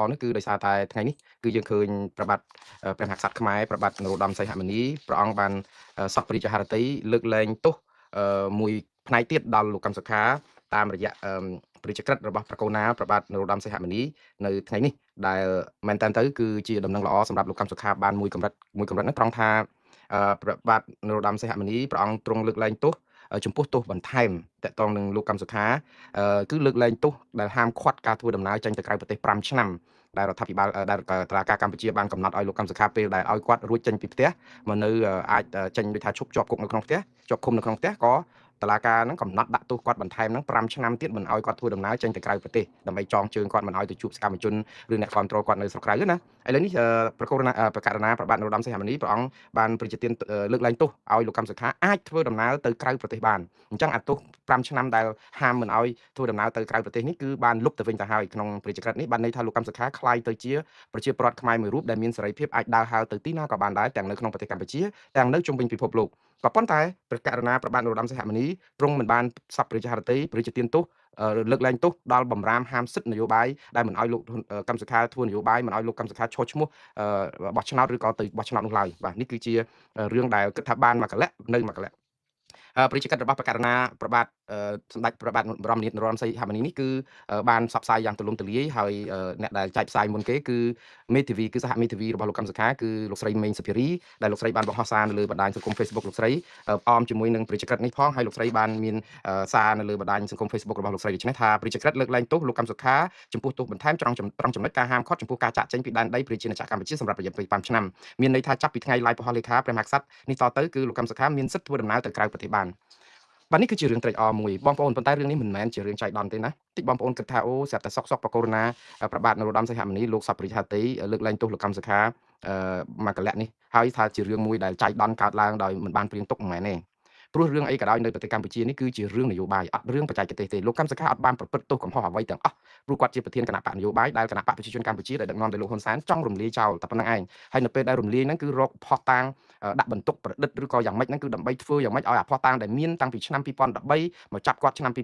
នោះគឺដោយសារតែថ្ងៃនេះគឺយើងឃើញប្របាទព្រះមហាក្សត្រខ្មែរព្រះបាទនរោត្តមសីហមុនីព្រះអង្គបានសពរាជហឫទ័យលើកលែងទោសមួយផ្នែកទៀតដល់លោកកម្មសខាតាមរយៈព្រះរាជក្រឹត្យរបស់ព្រះករុណាព្រះបាទនរោត្តមសីហមុនីនៅថ្ងៃនេះដែលមែនតើទៅគឺជាដំណឹងល្អសម្រាប់លោកកម្មសខាបានមួយកម្រិតនោះត្រង់ថាព្រះបាទនរោត្តមសីហមុនីព្រះអង្គទ្រង់លើកលែងទោសចំពោះទោសបន្ថែមតកតងនឹងលោកកម្មសខាគឺលើកលែងទោសដែលហាមឃាត់ការធ្វើដំណើរចេញទៅក្រៅប្រទេស5ឆ្នាំដែលរដ្ឋាភិបាលដែលតុលាការកម្ពុជាបានកំណត់ឲ្យលោកកម្មសខាពេលដែលឲ្យគាត់រួចចេញពីផ្ទះមកនៅអាចចេញដូចថាឈប់ជាប់គុកនៅក្នុងផ្ទះជាប់ឃុំនៅក្នុងផ្ទះក៏តុលាការហ្នឹងកំណត់ដាក់ទោសគាត់បន្ថែមហ្នឹង5ឆ្នាំទៀតមិនឲ្យគាត់ធ្វើដំណើរចេញទៅក្រៅប្រទេសដើម្បីចងជើងគាត់មិនឲ្យទៅជួបសកម្មជនឬអ្នកគ្រប់គ្រងគាត់នៅស្រុកក្រៅណាឥឡូវនេះប្រករណាព្រះបាទនរោត្តមសីហមុនីព្រះអង្គបានប្រតិទានលើកលែងទោសឲ្យលោកកម្មសខាអាចធ្វើដំណើរទៅក្រៅប្រទេសបានអញ្ចឹងអាទោស5ឆ្នាំដែលហាមមិនឲ្យធ្វើដំណើរទៅក្រៅប្រទេសនេះគឺបានលុបទៅវិញទៅហើយក្នុងព្រះរាជក្រឹត្យនេះបានន័យថាលោកកម្មសខាក្លាយទៅជាប្រជាពលរដ្ឋខ្មែរមួយរូបដែលមានសេរីភាពអាចដើរហើរទៅទីណាក៏បានដែរទាំងនៅក្នុងប្រទេសកម្ពុជាទាំងនៅជុំវិញពិភពលោកក៏ប៉ុន្តែព្រះករុណាព្រះបាទនរោត្តមសីហមុនីទ្រង់មិនបានសពព្រះរាជហឫទ័យព្រះរាជទានទោសលើកលែងទោសដល់បំរាមហាមសិទ្ធិនយោបាយដែលមិនឲ្យលោកកម្មសខាធ្វើនយោបាយមិនឲ្យលោកកម្មសខាឈរឈ្មោះបោះឆ្នោតឬក៏ទៅបោះឆ្នោតនោះឡើយបាទនេះគឺជារឿងដែលគិតថាបានមកកលៈនៅមកកលៈព្រះរាជកិច្ចរបស់ព្រះករុណាព្រះបាទសម្ដេចព្រះបាទបរមនាថនរោត្តមសីហមុនីនេះគឺបានផ្សព្វផ្សាយយ៉ាងទូលំទូលាយហើយអ្នកដែលចែកផ្សាយមុនគេគឺមេធាវីគឺសហមេធាវីរបស់លោកកម្មសខាគឺលោកស្រីមេងសុភារីដែលលោកស្រីបានបង្ហោះសារនៅលើបណ្ដាញសង្គម Facebook លោកស្រីអមជាមួយនឹងព្រះរាជកិច្ចនេះផងហើយលោកស្រីបានមានសារនៅលើបណ្ដាញសង្គម Facebook របស់លោកស្រីដូច្នេះថាព្រះរាជកិច្ចលើកលែងទោសលោកកម្មសខាចំពោះទោសបន្ថែមត្រង់ចំណុចការហាមឃាត់ចំពោះការចាក់ចេញពីដែនដីប្រជាណាចក្រកម្ពុជាសម្រាប់រយៈពេល5ឆ្នាំមានន័យថាចាប់ពីថ្ងៃឡាយពហុលេខាព្រះមហាក្សត្រនេះតទៅគឺលោកកម្មសខាមានសិទ្ធិធ្វើដំណើរទៅក្រៅប្រទេសបានបាទនេះគឺជារឿងត្រេកអរមួយបងប្អូនប៉ុន្តែរឿងនេះមិនមែនជារឿងចៃដន្យទេណាតិចបងប្អូនគិតថាអូស្រាប់តែសុកបកូរណាប្របាទនរោត្តមសីហមុនីលោកសពរិទ្ធហតីលើកលែងទោសលោកកម្មសខាមកលៈនេះហើយថាជារឿងមួយដែលចៃដន្យកើតឡើងដោយមិនបានព្រៀងទុកមិនមែនទេព្រោះរឿងអីក៏ដោយនៅប្រទេសកម្ពុជានេះគឺជារឿងនយោបាយអត់រឿងបច្ចេកទេសទេលោកកម្មសខាអត់បានប្រព្រឹត្តទោសកំហុសអ្វីទាំងអស់ព្រោះគាត់ជាប្រធានគណៈបកនយោបាយដែលគណៈបកប្រជាជនកម្ពុជាដែលដឹកនាំដោយលោកហ៊ុនសែនចង់រំលាយចោលតែប៉ុណ្្នឹងឯងហើយនៅពេលដែលរំលាយហ្នឹងគឺរកផោះតាំងដាក់បន្ទុកប្រឌិតឬក៏យ៉ាងម៉េចហ្នឹងគឺដើម្បីធ្វើយ៉ាងម៉េចឲ្យអាផោះតាំងដែលមានតាំងពីឆ្នាំ2013មកចាប់គាត់ឆ្នាំ2017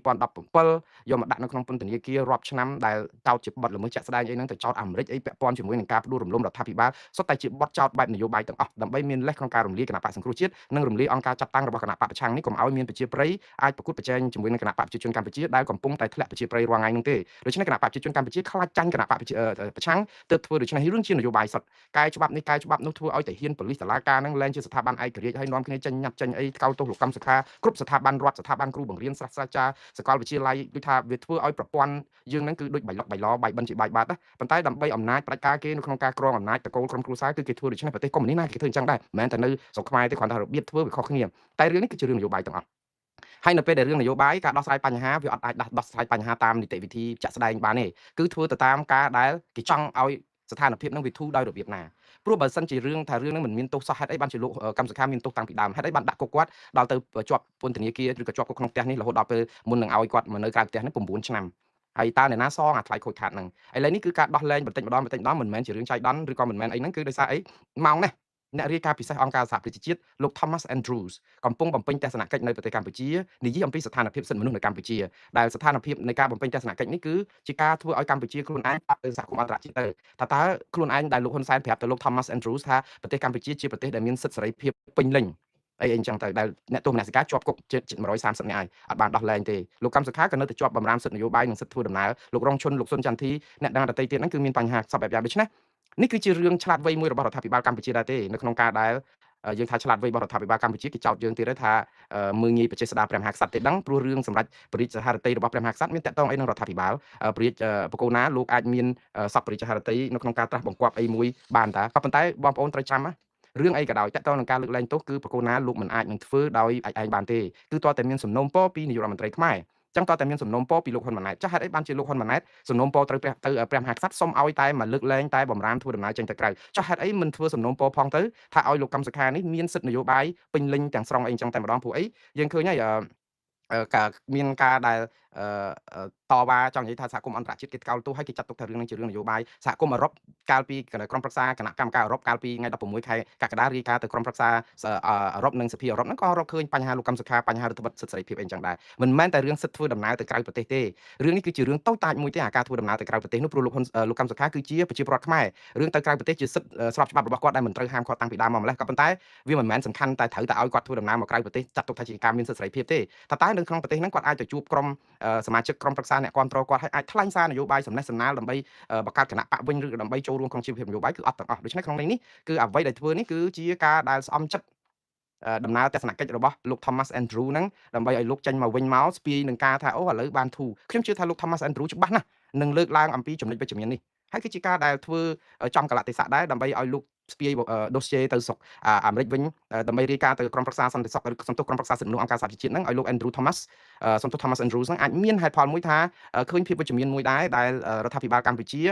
យកមកដាក់នៅក្នុងពន្ធនាគាររាប់ឆ្នាំដែលចោទជាបទល្មើសជាក់ស្ដែងអីហ្នឹងទៅចោទអាមេរិកអីពាក់ព័ន្ធជាមួយនឹងការផ្ដួលរំលំរដ្ឋាភិបាលសុទ្ធតែជាបទចោទបែបនយោបាយទាំងអស់ដើម្បីមានលេសក្នុងការរំលាយគណៈបកសង្គ្រោះជាតិនិងរំលាយអង្គការចាត់តាំងរបស់គណៈបកប្រឆាំងនេះកុំឲ្យមានប្រជាប្រិយអាចប្រកួតប្រជែងជាមួយនឹងគណៈបកប្រជាជនកម្ពុជាដែលកំពុងតែធ្លាក់ប្រជាប្រិយរាល់ថ្ងៃនោះទេដូច្នេះគណៈបកប្រជាជនកម្ពុជាខ្លាចចាញ់គណៈបកប្រឆាំងទើបធ្វើដូច្នេះរឿងជានយោបាយសុទ្ធកាយច្បាប់នេះកាយច្បាប់នោះធ្វើឲ្យតែហ៊ានប៉ូលីសតុលាការនឹងលែងជាស្ថាប័នឯករាជ្យហើយនាំគ្នាចេញញត្តិចេញអីកោតទោសលោកកម្មសខាគ្រប់ស្ថាប័នរដ្ឋស្ថាប័នគ្រូបង្រៀនសាស្ត្រាចារ្យសាកលវិទ្យាល័យដូចថាវាធ្វើឲ្យប្រព័ន្ធយើងនឹងគឺដូចបៃលុកបៃឡបាយបិណ្ឌជាបាយបាត់ណាប៉ុន្តែដើម្បីអំណាចផ្ដាច់ការគេនៅក្នុងការក្រងអំណាចតកូលក្រុមគ្រួសារគឺគេធ្វើដូច្នេះប្រទេសកុម្មុយនីសណាគេធ្វើអញ្ចឹងដែរមិនមែនតែនៅស្រុកខ្មែរទេគ្រាន់តែរបៀបធ្វើវាខុសគ្នាតែរឿងនេះគឺជារឿងនយោបាយទាំងអស់ហើយនៅពេលដែលរឿងនយោបាយការដោះស្រាយបញ្ហាវាអត់អាចដោះស្រាយបញ្ហាតាមនីតិវិធីជាក់ស្ដែងបានទេគឺធ្វើទៅតាមការដែលគេចង់ឲ្យស្ថានភាពនឹងវាធូរដោយរបៀបណាព្រោះបើសិនជារឿងថារឿងនឹងមិនមានទោសសោះហេតុអីបានជាលោកកម្មសខាមានទោសតាំងពីដើមហេតុអីបានដាក់គុកគាត់ដល់ទៅជាប់ពន្ធនាគារឬក៏ជាប់គុកក្នុងផ្ទះនេះរហូតដល់ពេលមុននឹងឲ្យគាត់មកនៅក្រៅផ្ទះនេះ9ឆ្នាំហើយតើអ្នកណាសងអាថ្លៃខូចខាតហ្នឹងឥឡូវនេះគឺការដោះលែងបន្តិចម្ដងមិនមែនជារឿងចៃដន្យឬក៏មិនមែនអីហ្នឹងគឺដោយសារអីម៉ោងនេះអ្នករាយការណ៍ពិសេសអង្គការសហប្រជាជាតិលោក Thomas Andrews កំពុងបំពេញទស្សនកិច្ចនៅប្រទេសកម្ពុជានិយាយអំពីស្ថានភាពសិទ្ធិមនុស្សនៅកម្ពុជាដែលស្ថានភាពនៃការបំពេញទស្សនកិច្ចនេះគឺជាការធ្វើឲ្យកម្ពុជាខ្លួនឯងប្រាប់ទៅសហគមន៍អន្តរជាតិទៅថាតើខ្លួនឯងដែលលោកហ៊ុនសែនប្រាប់ទៅលោក Thomas Andrews ថាប្រទេសកម្ពុជាជាប្រទេសដែលមានសិទ្ធិសេរីភាពពេញលេញអីអញ្ចឹងទៅដែលអ្នកទោសមនសិការជាប់គុកជិត130នាក់ហើយអត់បានដោះលែងទេលោកកម្មសខាក៏នៅតែជាប់បំរាមសិទ្ធិនយោបាយនិងសិទ្ធិធ្វើដំណើរលោករងឈុនលោកស៊ុនចន្ទធីអ្នកដឹងដទៃទៀតហ្នឹងគឺមានបញ្ហាសពបែបយ៉ាងដូច្នេះនេះគឺជារឿងឆ្លាតវៃមួយរបស់រដ្ឋាភិបាលកម្ពុជាដែរទេនៅក្នុងការដែលយើងថាឆ្លាតវៃរបស់រដ្ឋាភិបាលកម្ពុជាគេចោទយើងទៀតហើយថាមើងងាយបច្ចេស្តាព្រះមហាក្សត្រទេដឹងព្រោះរឿងសម្រាប់ព្រះរាជហឫទ័យរបស់ព្រះមហាក្សត្រមានតកតងអីនឹងរដ្ឋាភិបាលព្រះរាជបកូណាលោកអាចមានសពព្រះរាជហឫទ័យនៅក្នុងការត្រាស់បង្គាប់អីមួយបានតាក៏ប៉ុន្តែបងប្អូនត្រូវចាំណារឿងអីក៏ដោយតកតងនឹងការលើកលែងទោសគឺបកូណាលោកមិនអាចនឹងធ្វើដោយឯងបានទេគឺតើតែមានសំណុំពរពីនាយករដ្ឋមន្ត្រីខ្មែរចឹងតើតែមានសំណុំពរពីលោកហ៊ុនម៉ាណែតចាស់ហេតុអីបានជាលោកហ៊ុនម៉ាណែតសំណុំពរត្រូវព្រះមហាក្សត្រសុំឲ្យតែមកលើកលែងតែបំរាមធ្វើដំណើរចេញទៅក្រៅចាស់ហេតុអីមិនធ្វើសំណុំពរផងទៅថាឲ្យលោកកម្មសខានេះមានសិទ្ធិនយោបាយពេញលេញទាំងស្រុងអីចឹងតែម្ដងព្រោះអីយើងឃើញហើយការមានការដែលតវ៉ាចង់និយាយថាសហគមន៍អន្តរជាតិគេកោតទោសឲ្យគេចាត់ទុកថារឿងនេះជារឿងនយោបាយសហគមន៍អឺរ៉ុប កាលពីក្រុមប្រឹក្សាគណៈកម្មការអឺរ៉ុបកាលពីថ្ងៃ16ខែកក្កដារាយការណ៍ទៅក្រុមប្រឹក្សាអឺរ៉ុបនិងសភាអឺរ៉ុបហ្នឹងក៏រកឃើញបញ្ហាលោកកម្មសខាបញ្ហារដ្ឋបတ်សិទ្ធិសេរីភាពអីចឹងដែរមិនមែនតែរឿងសិទ្ធិធ្វើដំណើរទៅក្រៅប្រទេសទេរឿងនេះគឺជារឿងតូចតាចមួយទេអាការធ្វើដំណើរទៅក្រៅប្រទេសនោះព្រោះលោកកម្មសខាគឺជាប្រជាពលរដ្ឋខ្មែររឿងទៅក្រៅប្រទេសជាសិទ្ធិស្របច្បាប់របស់គាត់ដែលមិនត្រូវហាមឃាត់តាំងពីដើមមកម្លេះក៏ប៉ុន្តែវាមិនមែនសំខាន់តែត្រូវតែឲ្យគាត់ធ្វើដំណើរមកក្រៅប្រទេសចាត់ទុកថាជាការមានសិទ្ធិសេរីភាពទេថាតើនៅក្នុងប្រទេសហ្នឹងគាត់អាចទៅជួបក្រុមសមាជិកក្រុមប្រឹក្សាអ្នកគ្រប់គ្រងគាត់ហើយអាចថ្លែងសារនយោបាយសំណេះសំណាលដើម្បីបង្កើតគណៈបកវិញឬដើម្បីចូលរួមក្នុងជីវភាពនយោបាយគឺអត់ទាំងអស់ដូច្នេះក្នុងនេះគឺអ្វីដែលធ្វើនេះគឺជាការដែលស្អំចិត្តដំណើរទស្សនកិច្ចរបស់លោក Thomas Andrew ហ្នឹងដើម្បីឲ្យលោកចេញមកវិញមកស្ពាយនឹងការថាអូឥឡូវបានធូរខ្ញុំជឿថាលោក Thomas Andrew ច្បាស់ណាស់នឹងលើកឡើងអំពីចំណុចវិជ្ជមាននេះហើយគឺជាការដែលធ្វើចំកលៈទេសៈដែរដើម្បីឲ្យលោកស្ពាយដូសជេទៅស្រុកអាមេរិកវិញដើម្បីរាយការណ៍ទៅក្រុមប្រឹក្សាសន្តិសុខឬសន្ទុះក្រុមប្រឹក្សាសិទ្ធិមនុស្សអង្គការសហប្រជាជាតិហ្នឹងឲ្យលោក Andrew Thomas សន្ទុះ Thomas Andrews ហ្នឹងអាចមានហេតុផលមួយថាឃើញភាពវិជ្ជមានមួយដែរដែលរដ្ឋាភិបាលកម្ពុជា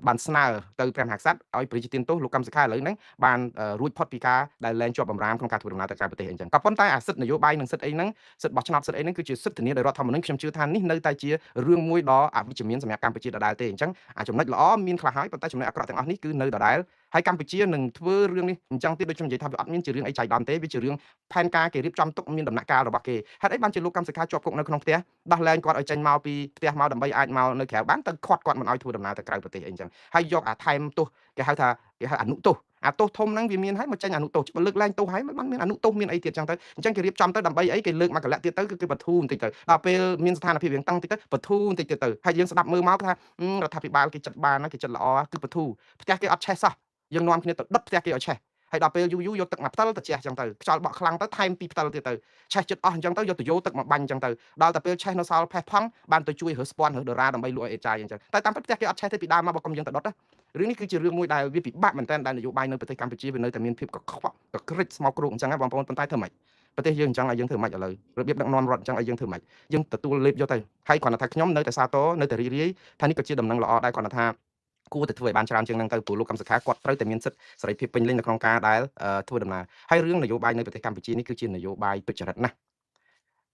បានស្នើទៅព្រះមហាក្សត្រឲ្យប្រជាទានទោសលោកកម្មសខាឥឡូវហ្នឹងបានរួចផុតពីការដែលលែងជាប់បម្រាមក្នុងការធ្វើដំណើរទៅក្រៅប្រទេសអីចឹងក៏ប៉ុន្តែអាសិទ្ធិនយោបាយនិងសិទ្ធិអីហ្នឹងសិទ្ធិបោះឆ្នោតសិទ្ធិអីហ្នឹងគឺជាសិទ្ធិធានាដោយរដ្ឋធម្មនុញ្ញខ្ញុំជឿថានេះនៅតែជារឿងមួយដ៏អវិជ្ជមានសម្រាប់កម្ពុជាដដែលទេអញ្ចឹងអាចំណុចល្អមានខ្លះហើយប៉ុន្តែចំណុចអាក្រក់ទាំងអស់នេះគឺនៅដដែលហើយកម្ពុជានឹងធ្វើរឿងនេះអញ្ចឹងទៀតដូចខ្ញុំនិយាយថាវាអត់មានជារឿងអីចៃដន្យទេវាជារឿងផែនការគេរៀបចំទុកមានដំណាក់កាលរបស់គេហេតុអីបានជាលោកកម្មសខាជាប់គុកនៅក្នុងផ្ទះដោះលែងគាត់ឲ្យចេញមកពីផ្ទះមកដើម្បីអាចមកនៅក្រៅបានទៅខាត់គាត់មិនឲ្យធ្វើដំណើរទៅក្រៅប្រទេសអីអញ្ចឹងហើយយកអាថែមទោសគេហៅអនុទោសអាទោសធំហ្នឹងវាមានហើយមកចេញអនុទោសបើលើកឡើងទោសហើយមិនបានមានអនុទោសមានអីទៀតអញ្ចឹងទៅអញ្ចឹងគេរៀបចំទៅដើម្បីអីគេលើកមកកលៈទៀតទៅគឺគេបធូរបន្តិចទៅដល់ពេលមានស្ថានភាពរៀងតឹងតិចទៅបធូរបន្តិចទៀតទៅហើយយើងស្ដាប់មើលមកថារដ្ឋាភិបាលគេចិត្តបានគេចិត្តល្អគឺបធូរផ្ទះគេអត់ឆេះសោះយើងនាំគ្នាទៅដុតផ្ទះគេឲ្យឆេះហើយដល់ពេលយូរយកទឹកមកផ្តិលទៅជះអញ្ចឹងទៅខ្យល់បក់ខ្លាំងទៅថែមពីផ្តិលទៀតទៅឆេះចិត្តអស់អញ្ចឹងទៅយកទៅយកទឹកមកបាញ់អញ្ចឹងទៅដល់តែពេលឆេះនៅសល់ផេះផង់បានទៅជួយរើសស្ពាន់រើសដរាដើម្បីលក់ឲ្យអេចាយអញ្ចឹងតែតាមពិតផ្ទះគេអត់ឆេះទេពីដើមមកបើកុំយើងទៅដុតណារឿងនេះគឺជារឿងមួយដែលវាពិបាកមែនទែនដែលនយោបាយនៅប្រទេសកម្ពុជាវានៅតែមានភាពកខ្វក់កក្រិចស្មោកគ្រោកអញ្ចឹងបងប្អូនប៉ុន្តែធ្វើម៉េចប្រទេសយើងអញ្ចឹងឲ្យយើងធ្វើម៉េចឥឡូវរបៀបដឹកនាំរដ្ឋអញ្ចឹងឲ្យយើងធ្វើម៉េចយើងទទួលលេបយកទៅហើយគ្រាន់តែថាខ្ញុំនៅតែសាទរនៅតែរីករាយថានេះក៏ជាដំណឹងល្អដែរគ្រាន់តែថាគួរតែធ្វើឲ្យបានច្រើនជាងហ្នឹងទៅព្រោះលោកកម្មសខាគាត់ត្រូវតែមានសិទ្ធិសេរីភាពពេញលេញនៅក្នុងការដែលធ្វើដំណើរហើយរឿងនយោបាយនៅប្រទេសកម្ពុជានេះគឺជានយោបាយទុច្ចរិតណាស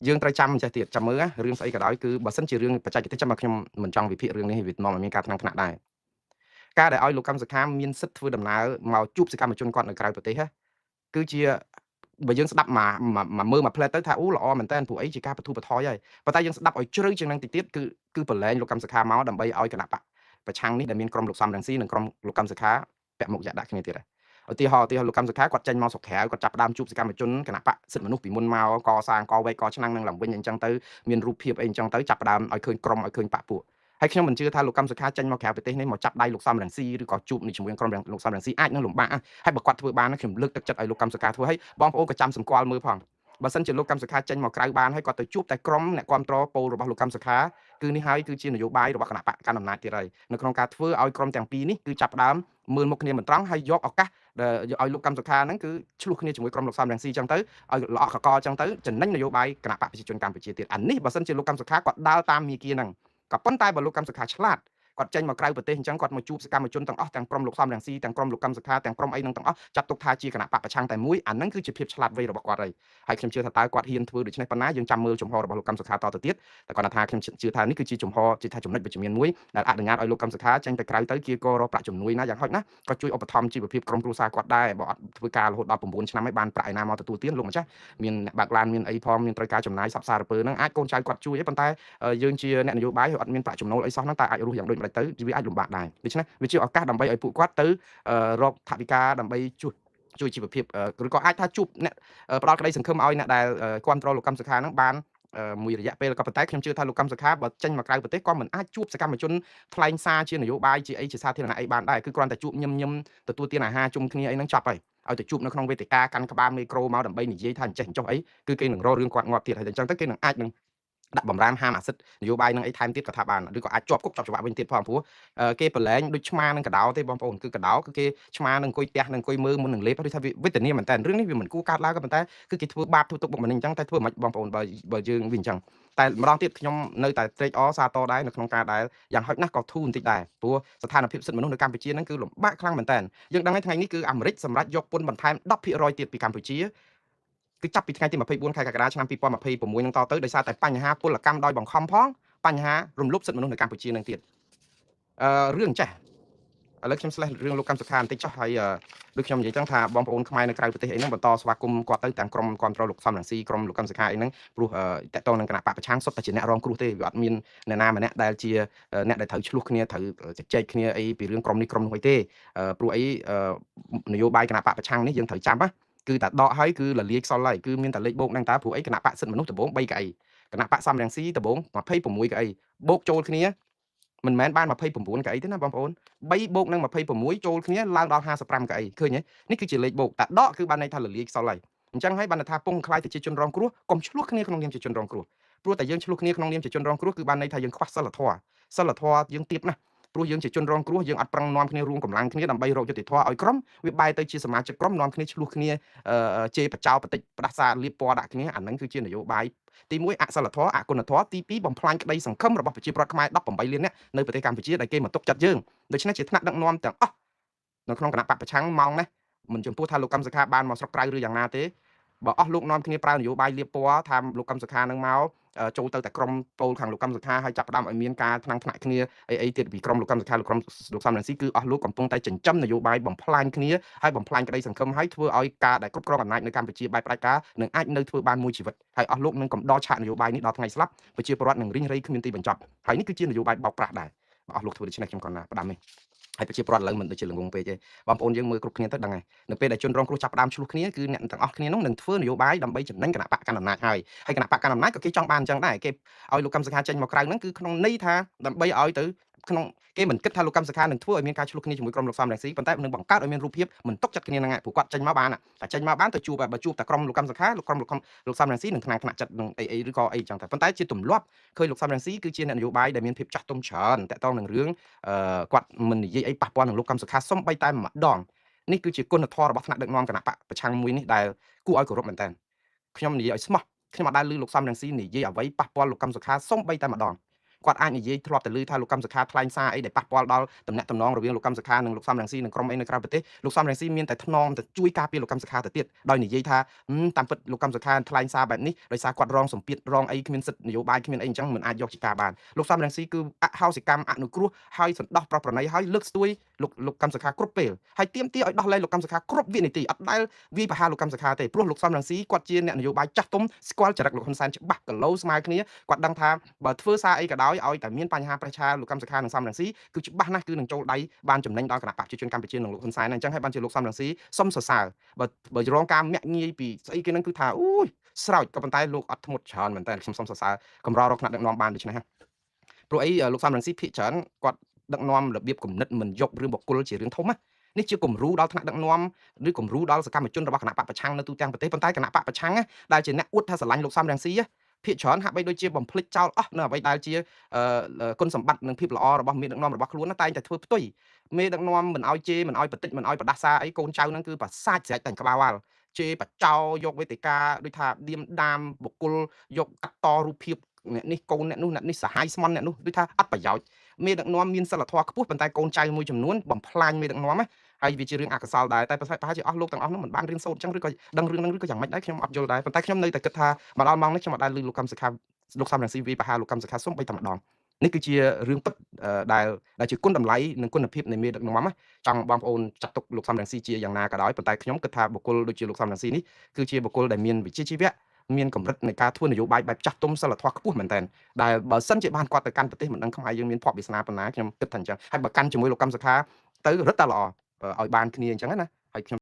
់យើងត្រូវចាំចេះទៀតចាំមើលរឿងស្អីក៏ដោយគឺបើសិនជារឿងបច្ចេកទេសចាំមកខ្ញុំមិនចង់វិភាគរឿងនេះវានាំឲ្យមានការថ្នាក់ដែរការដែលឲ្យលោកកម្មសខាមានសិទ្ធិធ្វើដំណើរមកជួបសកម្មជនគាត់នៅក្រៅប្រទេសគឺជាបើយើងស្ដាប់មកមើលមកផ្លែទៅថាអូល្អមែនតើព្រោះអីជាការបទូបថយហើយប៉ុន្តែយើងស្ដាប់ឲ្យជ្រៅជាងនឹងតិចទៀតគឺប្រឡែងលោកកម្មសខាមកដើម្បីឲ្យគណៈបកប្រឆាំងនេះដែលមានក្រុមលោកសំរងស៊ីនិងក្រុមលោកកម្មសខាពាក់មុខយ៉ាក់ដាក់គ្នាទៀតហើយឧទាហរណ៍លោកកម្មសខាគាត់ចេញមកស្រុកក្រៅគាត់ចាប់ផ្ដើមជួបសកម្មជនគណៈបកសិទ្ធិមនុស្សពីមុនមកកសាងកវែកកឆ្នាំងនឹងឡើងវិញអញ្ចឹងទៅមានរូបភាពអីអញ្ចឹងទៅចាប់ផ្ដើមឲ្យឃើញក្រុមឲ្យឃើញបកពួកហើយខ្ញុំមិនជឿថាលោកកម្មសខាចេញមកក្រៅប្រទេសនេះមកចាប់ដៃលោកសំរងស៊ីឬក៏ជួបនឹងជាមួយក្រុមលោកសំរងស៊ីអាចនឹងលំបាកហើយបើគាត់ធ្វើបានខ្ញុំលើកទឹកចិត្តឲ្យលោកកម្មសខាធ្វើឲ្យបងប្អូនក៏ចាំសម្គាល់មើលផងបើសិនជាលោកកម្មសខាចេញមកក្រៅបានហើយគាត់ទៅជួបតែក្រុមអ្នកគ្រប់គ្រងពលរបស់លោកកម្មសខាគឺនេះហើយគឺជានយោបាយរបស់គណៈបកកណ្ដាលអំណាចទៀតហើយនៅក្នុងការធ្វើឲ្យក្រុមទាំងពីរនេះគឺចាប់ផ្ដើមមើលមុខគ្នាមិនត្រង់ហើយយកឱកាសឲ្យលោកកម្មសខាហ្នឹងគឺឆ្លោះគ្នាជាមួយក្រុមលោកសំរងស៊ីអញ្ចឹងទៅឲ្យល្អកកអញ្ចឹងទៅចំណេញនយោបាយគណៈបកប្រជាជនកម្ពុជាទៀតអានេះបើសិនជាលោកកម្មសខាគាត់ដើរតាមមាគ៌ាហ្នឹងក៏ប៉ុន្តែបើលោកកម្មសខាឆ្លាតគាត់ចេញមកក្រៅប្រទេសអញ្ចឹងគាត់មកជួបសកម្មជនទាំងអស់ទាំងក្រុមលោកសំរងស៊ីទាំងក្រុមលោកកម្មសខាទាំងក្រុមអីនឹងទាំងអស់ចាត់ទុកថាជាគណៈបកប្រឆាំងតែមួយអាហ្នឹងគឺជាភាពឆ្លាតវៃរបស់គាត់ហើយខ្ញុំជឿថាតើគាត់ហ៊ានធ្វើដូច្នេះប៉ុណ្ណាយើងចាំមើលចំហរបស់លោកកម្មសខាតទៅទៀតតែគាត់ថាខ្ញុំជឿថានេះគឺជាចំហជាថាចំណុចវិជ្ជមានមួយដែលអនុញ្ញាតឲ្យលោកកម្មសខាចេញទៅក្រៅទៅជាក៏រកប្រាក់ជំនួយណាយ៉ាងហោចណាក៏ជួយឧបត្ថម្ភជីវភាពក្រុមគ្រួសារគាត់ដែរបើអត់ធ្វើការរហូតដល់9ឆ្នាំហើយបានប្រាក់ឯណាមកទទួលទានលោកម្ចាស់មានអ្នកបើកឡានមានអីផងមានត្រូវការចំណាយសពសារពើហ្នឹងអាចកូនចៅគាត់ជួយប៉ុន្តែយើងជាអ្នកនយោបាយអត់មានប្រាក់ចំណូលអីសោះហ្នឹងតែអាចរស់យ៉ាងដូចម្ដេចទៅវាអាចលំបាកដែរដូច្នេះវាជាឱកាសដើម្បីឲ្យពួកគាត់ទៅរកថវិកាដើម្បីជួយជីវភាពឬក៏អាចថាជួបអ្នកផ្ដល់ក្តីសង្ឃឹមឲ្យអ្នកដែលគ្រប់គ្រងលោកកម្មសខាហ្នឹងបានមួយរយៈពេលក៏ប៉ុន្តែខ្ញុំជឿថាលោកកម្មសខាបើចេញមកក្រៅប្រទេសក៏មិនអាចជួបសកម្មជនថ្លែងសារជានយោបាយជាអីជាសាធារណៈអីបានដែរគឺគ្រាន់តែជួបញឹមទទួលទានអាហារជុំគ្នាអីហ្នឹងចប់ហើយឲ្យទៅជួបនៅក្នុងវេទិកាកាន់ក្បាលមីក្រូមកដើម្បីនិយាយថាអញ្ចេះអញ្ចោះអីគឺគេនឹងរករឿងគាត់ងាប់ទៀតហើយអញ្ចឹងទៅគេនឹងអាចនឹងដាក់បំរាមហាមអាសិទ្ធនយោបាយនឹងអីថែមទៀតក៏ថាបានឬក៏អាចជាប់គុកជាប់ច្បាប់វិញទៀតផងព្រោះគេប្រឡែងដូចឆ្មានឹងកដោទេបងប្អូនគឺកដោគឺគេឆ្មានឹងអង្គុយផ្ទះនឹងអង្គុយមើលមុននឹងលេបឬថាវេទនាមែនតើរឿងនេះវាមិនគួរកាត់ឡើងក៏ប៉ុន្តែគឺគេធ្វើបាបធ្វើទុកបុកម្នេញអញ្ចឹងតែធ្វើមិនបងប្អូនបើយើងវិញអញ្ចឹងតែម្ដងទៀតខ្ញុំនៅតែត្រេកអរសាទរដែរនៅក្នុងការដែលយ៉ាងហោចណាស់ក៏ធូរបន្តិចដែរព្រោះស្ថានភាពសិទ្ធិមនុស្សនៅកម្ពុជាហ្នឹងគឺលំបាកខ្លាំងមែនតើយើងដឹងហើយថ្ងៃនេះគឺអាមេរិកសម្រាប់យកពន្ធបន្ថែម 10% ទៀតពីកម្ពុជាគឺចាប់ពីថ្ងៃទី24ខែកក្កដាឆ្នាំ2026នឹងតទៅដោយសារតែបញ្ហាពលកម្មដោយបង្ខំផងបញ្ហារំលោភសិទ្ធិមនុស្សនៅកម្ពុជានឹងទៀតរឿងចេះ ឥឡូវខ្ញុំ slash រឿងលោកកម្មសុខាបន្តិចចុះហើយដូចខ្ញុំនិយាយចឹងថាបងប្អូនខ្មែរនៅក្រៅប្រទេសអីហ្នឹងបន្តស្វាគមន៍គាត់ទៅទាំងក្រុមគ្រប់គ្រងលោកសំរងស៊ីក្រុមលោកកម្មសុខាអីហ្នឹងព្រោះតកតងនឹងគណៈបកប្រឆាំងសុទ្ធតែជាអ្នករងគ្រោះទេវាអត់មានអ្នកណាម្នាក់ដែលជាអ្នកដែលត្រូវឆ្លោះគ្នាត្រូវជជែកគ្នាអីពីរឿងក្រុមនេះក្រុមនោះអីទេព្រោះអីនយោបាយគណៈបកប្រឆាំងនេះយើងត្រូវចាំណាគឺតែដកហើយគឺលលាយខ្សលហើយគឺមានតែលេខបូកហ្នឹងតើព្រោះអីគណៈបកសិទ្ធិមនុស្សដំបូង3កៅអីគណៈបកសំរងស៊ីដំបូង26កៅអីបូកចូលគ្នាមិនមែនបាន29កៅអីទេណាបងប្អូន3បូកនឹង26ចូលគ្នាឡើងដល់55កៅអីឃើញទេនេះគឺជាលេខបូកតែដកគឺបានន័យថាលលាយខ្សលហើយអញ្ចឹងហើយបានថាពងខ្លាយទៅជាជនរងគ្រោះកុំឆ្លោះគ្នាក្នុងនាមជាជនរងគ្រោះព្រោះតែយើងឆ្លោះគ្នាក្នុងនាមជាជនរងគ្រោះគឺបានន័យថាយើងខ្វះសិលធម៌យើងទាបណាស់ព្រោះយើងជាជនរងគ្រោះយើងអត់ប្រឹងនាំគ្នារួមកម្លាំងគ្នាដើម្បីរកយុត្តិធម៌ឲ្យក្រុមវាបែរទៅជាសមាជិកក្រុមនាំគ្នាឆ្លោះគ្នាជេរបចោបតិចផ្ដាសាលៀបពណ៌ដាក់គ្នាអាហ្នឹងគឺជានយោបាយទី1អសិលធម៌អគុណធម៌ទី2បំផ្លាញក្តីសង្ឃឹមរបស់ប្រជាពលរដ្ឋខ្មែរ18លាននាក់នៅប្រទេសកម្ពុជាដែលគេមកទុកចិត្តយើងដូច្នេះជាថ្នាក់ដឹកនាំទាំងអស់នៅក្នុងគណៈបកប្រឆាំងម៉ោងនេះមិនចំពោះថាលោកកម្មសខាបានមកស្រុកក្រៅឬយ៉ាងណាទេបើអស់លោកនាំគ្នាប្រើនយោបាយលៀបពណ៌ថាលោកកម្មសខានឹងមកចូលទៅតែក្រុមពោលខាងលោកកម្មសខាហើយចាប់ផ្ដើមឲ្យមានការថ្នាក់គ្នាអីទៀតពីក្រុមលោកកម្មសខាលោកក្រុមលោកសំរងស៊ីគឺអស់លោកកំពុងតែចិញ្ចឹមនយោបាយបំផ្លាញគ្នាហើយបំផ្លាញក្តីសង្ឃឹមហើយធ្វើឲ្យការដែលគ្រប់គ្រងអំណាចនៅកម្ពុជាបែបផ្ដាច់ការនឹងអាចនៅធ្វើបានមួយជីវិតហើយអស់លោកនឹងកំដរឆាកនយោបាយនេះដល់ថ្ងៃស្លាប់ប្រជាពលរដ្ឋនឹងរីងរៃគ្មានទីបញ្ចប់ហើយនេះគឺជានយោបាយបោកប្រាស់ដែរបើអស់លោកធ្វើដូច្នេះខ្ញុំគាត់ណាផ្ដាំនេះហើយប្រជាពលរដ្ឋឡើងមិនដូចជាល្ងងពេកទេបងប្អូនយើងមើលគ្រប់គ្នាទៅដឹងហើយនៅពេលដែលជនរងគ្រោះចាប់ផ្ដើមឆ្លោះគ្នាគឺអ្នកទាំងអស់គ្នានោះនឹងធ្វើនយោបាយដើម្បីចំណេញគណៈបកកណ្ដាលអំណាចហើយគណៈបកកណ្ដាលអំណាចក៏គេចង់បានអញ្ចឹងដែរគេឲ្យលោកកម្មសខាចេញមកក្រៅហ្នឹងគឺក្នុងន័យថាដើម្បីឲ្យទៅក្នុងគេមិនគិតថាលោកកម្មសខានឹងធ្វើឲ្យមានការឆ្លោះគ្នាជាមួយក្រុមលោកសំរងស៊ីប៉ុន្តែនឹងបង្កើតឲ្យមានរូបភាពមិនទុកចិត្តគ្នាហ្នឹងឯងព្រោះគាត់ចេញមកបានតែចេញមកបានទៅជួបបើជួបតែក្រុមលោកកម្មសខាក្រុមលោកសំរងស៊ីនឹងថ្នាក់ចិត្តនឹងអីឬក៏អីចឹងតែប៉ុន្តែជាទម្លាប់ឃើញលោកសំរងស៊ីគឺជាអ្នកនយោបាយដែលមានភាពចាស់ទុំច្រើនតកតងនឹងរឿងគាត់មិននិយាយអីប៉ះពាល់នឹងលោកកម្មសខាសុំបីតែម្ដងនេះគឺជាគុណធម៌របស់ថ្នាក់ដឹកនាំគណៈបកប្រឆាំងមួយនេះដែលគួរឲ្យគោរពមែនតើខ្ញុំនិយាយឲ្យស្មោះខ្ញុំអត់ដែលឮលោកសំរងស៊ីនិយាយអ្វីប៉ះពាល់លោកកម្មសខាសុំបីតែម្ដងគាត់អាចនិយាយធ្លាប់តែឮថាលោកកម្មសខាថ្លែងសារអីដែលប៉ះពាល់ដល់តំណែងតំណងរវាងលោកកម្មសខានិងលោកសំរងស៊ីនិងក្រុមអីនៅក្រៅប្រទេសលោកសំរងស៊ីមានតែថ្នមតែជួយការពារលោកកម្មសខាទៅទៀតដោយនិយាយថាតាមពិតលោកកម្មសខាថ្លែងសារបែបនេះដោយសារគាត់រងសម្ពាធរងអីគ្មានសិទ្ធិនយោបាយគ្មានអីអញ្ចឹងមិនអាចយកជាការបានលោកសំរងស៊ីគឺអហោសិកម្មអនុគ្រោះហើយសន្តោសប្រប្រណីហើយលើកស្ទួយលោកកម្មសខាគ្រប់ពេលហើយទាមទារឲ្យដោះលែងលោកកម្មសខាគ្រប់វិនាទីអត់ដែលវាយប្រហារលោកកម្មសខាទេព្រោះលោកសំរងស៊ីគាត់ជាអ្នកនយោបាយចាស់ទុំស្គាល់ចរិតលោកហ៊ុនសែនច្បាស់គីឡូស្មើគ្នាគាត់ដឹងថាបើធ្វើសារអីក៏ដោយឲ្យតែមានបញ្ហាប្រឆាលោកកម្មសខានិងសំរងស៊ីគឺច្បាស់ណាស់គឺនឹងចូលដៃបានចំណេញដល់គណៈបកប្រជាជនកម្ពុជានិងលោកហ៊ុនសែនអញ្ចឹងហើយបានជាលោកសំរងស៊ីសុំសរសើរបើរងការមាក់ងាយពីស្អីគេនឹងគឺថាអូយស្រោចក៏ប៉ុន្តែលោកអត់ធ្មត់ច្រើនមែនតើខ្ញុំសុំសរសើរកម្ររកថ្នាក់ដឹកនាំបានដូច្នេះហ่ะព្រោះអីលោកសំរងស៊ីភាគច្រើនគាត់ដឹកនាំរបៀបគំនិតមិនយករឿងបុគ្គលជារឿងធំណានេះជាគំរូដល់ថ្នាក់ដឹកនាំឬគំរូដល់សកម្មជនរបស់គណៈបកប្រឆាំងនៅទូទាំងប្រទេសប៉ុន្តែគណៈបកប្រឆាំងដែលជាអ្នកអួតថាស្រឡាញ់លោកសំរងស៊ីភាគច្រើនហាក់បីដូចជាបំភ្លេចចោលអស់នៅអ្វីដែលជាគុណសម្បត្តិនិងភាពល្អរបស់មេដឹកនាំរបស់ខ្លួនតែងតែធ្វើផ្ទុយមេដឹកនាំមិនឲ្យជេរមិនឲ្យបតិចមិនឲ្យបដាសាអីកូនចៅហ្នឹងគឺប្រសាចស្រេចតែក្បាលវ៉ាល់ជេរបចោយកវេទិកាដូចថាឌៀមដាមបុគ្គលយកកាត់តរូបភាពអ្នកនេះកូនអ្នកនោះអ្នកនេះសហាយស្មន់អ្នកនោះដូចថាអត់ប្រយោជន៍មេដឹកនាំមានសិលធម៌ខ្ពស់ប៉ុន្តែកូនចៅមួយចំនួនបំផ្លាញមេដឹកនាំហើយវាជារឿងអកុសលដែរតែប្រហែលជាអស់លោកទាំងអស់នោះមិនបានរៀនសូត្រអញ្ចឹងឬក៏ដឹងរឿងហ្នឹងឬក៏យ៉ាងម៉េចដែរខ្ញុំអត់យល់ដែរប៉ុន្តែខ្ញុំនៅតែគិតថាមកដល់ម៉ោងនេះខ្ញុំអត់ដែលឮលោកកម្មសខាលោកសំរងស៊ីវាយប្រហារលោកកម្មសខាសុំបីតែម្ដងនេះគឺជារឿងពិតដែលជាគុណតម្លៃនិងគុណភាពនៃមេដឹកនាំចង់បងប្អូនចាត់ទុកលោកសំរងស៊ីជាយ៉ាងណាក៏ដោយប៉ុន្តែខ្ញុំគិតថាបុគ្គលដូចជាលោកសំរងស៊ីនេះគឺជាបុគ្គលដែលមានវិជ្ជាជីវៈមានកម្រិតនៃការធ្វើនយោបាយបែបចាស់ទុំសិលធម៌ខ្ពស់មែនតើដែលបើសិនជាបានគាត់ទៅកាន់ប្រទេសមិនដឹងខ្មែរយើងមានភ័ព្វវាសនាប៉ុណ្ណាខ្ញុំគិតថាអញ្ចឹងហើយបើកាន់ជាមួយលោកកម្មសខាទៅរឹតតែល្អឲ្យបានគ្នាអញ្ចឹងណាហើយខ្ញុំ